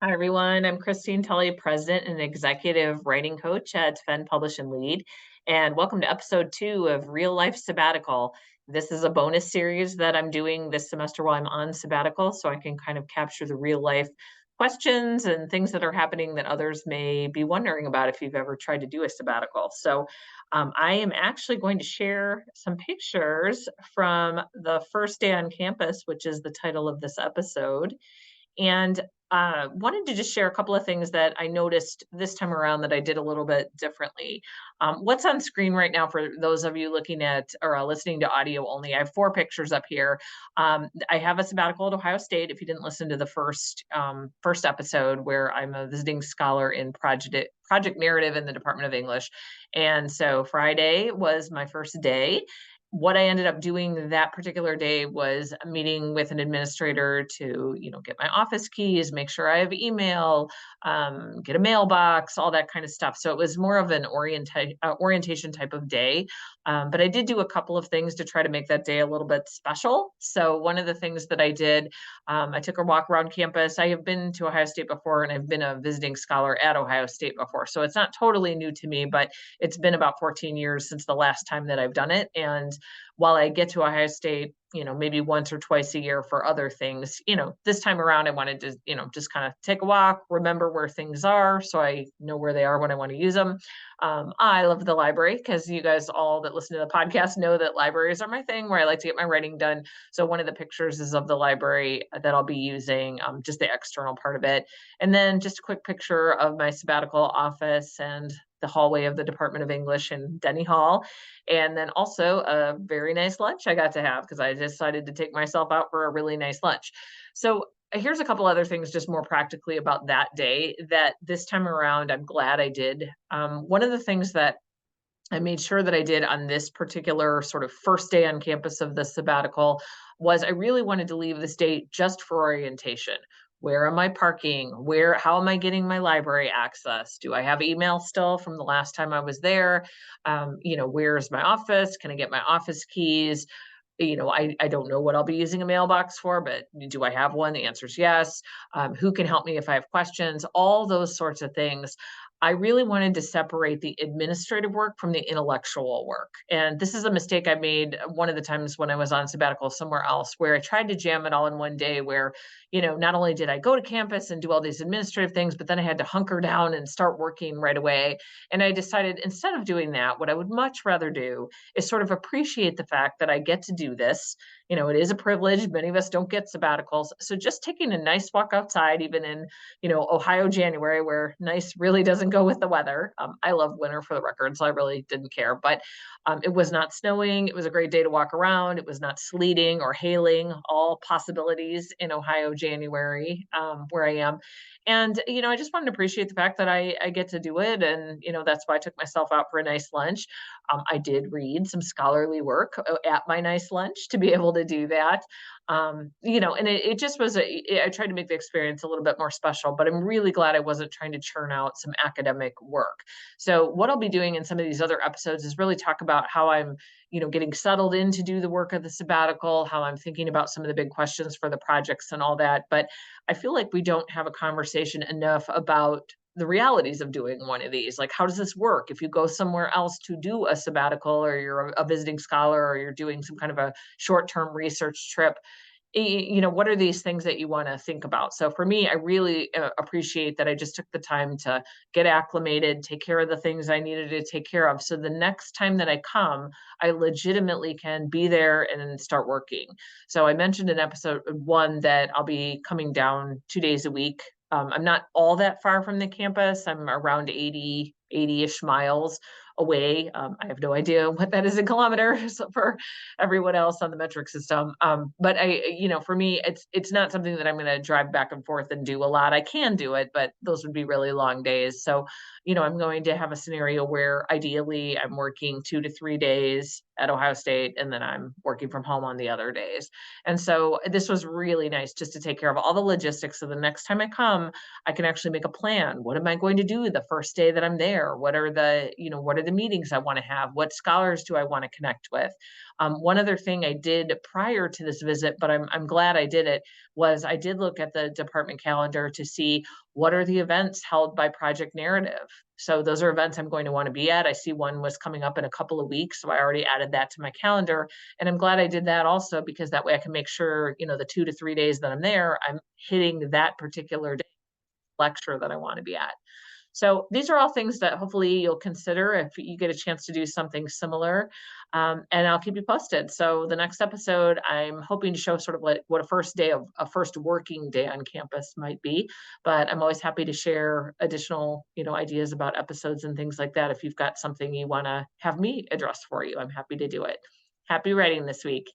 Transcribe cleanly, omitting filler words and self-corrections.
Hi, everyone. I'm Christine Tulley, President and Executive Writing Coach at Fen Publish and Lead. And welcome to episode 2 of Real Life Sabbatical. This is a bonus series that I'm doing this semester while I'm on sabbatical, so I can kind of capture the real life questions and things that are happening that others may be wondering about if you've ever tried to do a sabbatical. I am actually going to share some pictures from the first day on campus, which is the title of this episode. And wanted to just share a couple of things that I noticed this time around that I did a little bit differently. What's on screen right now for those of you looking at or listening to audio only? I have 4 pictures up here. I have a sabbatical at Ohio State. If you didn't listen to the first episode, where I'm a visiting scholar in project narrative in the Department of English, and so Friday was my first day. What I ended up doing that particular day was meeting with an administrator to, get my office keys, make sure I have email, get a mailbox, all that kind of stuff. So it was more of an orientation type of day. But I did do a couple of things to try to make that day a little bit special. So one of the things that I did, I took a walk around campus. I have been to Ohio State before, and I've been a visiting scholar at Ohio State before. So it's not totally new to me, but it's been about 14 years since the last time that I've done it. And while I get to Ohio State, maybe once or twice a year for other things, this time around, I wanted to, just kind of take a walk, remember where things are so I know where they are when I want to use them. I love the library because you guys all that listen to the podcast know that libraries are my thing where I like to get my writing done. So one of the pictures is of the library that I'll be using, just the external part of it. And then just a quick picture of my sabbatical office and the hallway of the Department of English in Denny Hall. And then also a very nice lunch I got to have because I decided to take myself out for a really nice lunch. So here's a couple other things just more practically about that day that this time around I'm glad I did. One of the things that I made sure that I did on this particular sort of first day on campus of the sabbatical was I really wanted to leave this day just for orientation. Where am I parking? How am I getting my library access? Do I have email still from the last time I was there? Where's my office? Can I get my office keys? I don't know what I'll be using a mailbox for, but do I have one? The answer is yes. Who can help me if I have questions? All those sorts of things. I really wanted to separate the administrative work from the intellectual work. And this is a mistake I made one of the times when I was on sabbatical somewhere else, where I tried to jam it all in one day, where, not only did I go to campus and do all these administrative things, but then I had to hunker down and start working right away. And I decided instead of doing that, what I would much rather do is sort of appreciate the fact that I get to do this. It is a privilege. Many of us don't get sabbaticals. So just taking a nice walk outside, even in, Ohio January, where nice really doesn't go with the weather. I love winter for the record, so I really didn't care. But it was not snowing. It was a great day to walk around. It was not sleeting or hailing, all possibilities in Ohio January, where I am. And, I just wanted to appreciate the fact that I get to do it. And, that's why I took myself out for a nice lunch. I did read some scholarly work at my nice lunch to be able to do that. And it just was, I tried to make the experience a little bit more special, but I'm really glad I wasn't trying to churn out some academic work. So what I'll be doing in some of these other episodes is really talk about how I'm, getting settled in to do the work of the sabbatical, how I'm thinking about some of the big questions for the projects and all that. But I feel like we don't have a conversation enough about the realities of doing one of these. Like, how does this work? If you go somewhere else to do a sabbatical, or you're a visiting scholar, or you're doing some kind of a short-term research trip, what are these things that you want to think about? So for me, I really appreciate that I just took the time to get acclimated, take care of the things I needed to take care of. So the next time that I come, I legitimately can be there and start working. So I mentioned in episode 1 that I'll be coming down 2 days a week. I'm not all that far from the campus. I'm around 80-ish miles away. I have no idea what that is in kilometers for everyone else on the metric system. But for me, it's not something that I'm going to drive back and forth and do a lot. I can do it, but those would be really long days. So, I'm going to have a scenario where ideally I'm working 2 to 3 days at Ohio State, and then I'm working from home on the other days. And so this was really nice just to take care of all the logistics. So the next time I come, I can actually make a plan. What am I going to do the first day that I'm there? What are the the meetings I want to have? What scholars do I want to connect with? One other thing I did prior to this visit, but I'm glad I did it, was I did look at the department calendar to see what are the events held by Project Narrative. So those are events I'm going to want to be at. I see one was coming up in a couple of weeks, so I already added that to my calendar. And I'm glad I did that also because that way I can make sure, the 2 to 3 days that I'm there, I'm hitting that particular day lecture that I want to be at. So these are all things that hopefully you'll consider if you get a chance to do something similar. And I'll keep you posted. So the next episode, I'm hoping to show sort of like what a first working day on campus might be. But I'm always happy to share additional, ideas about episodes and things like that. If you've got something you want to have me address for you, I'm happy to do it. Happy writing this week.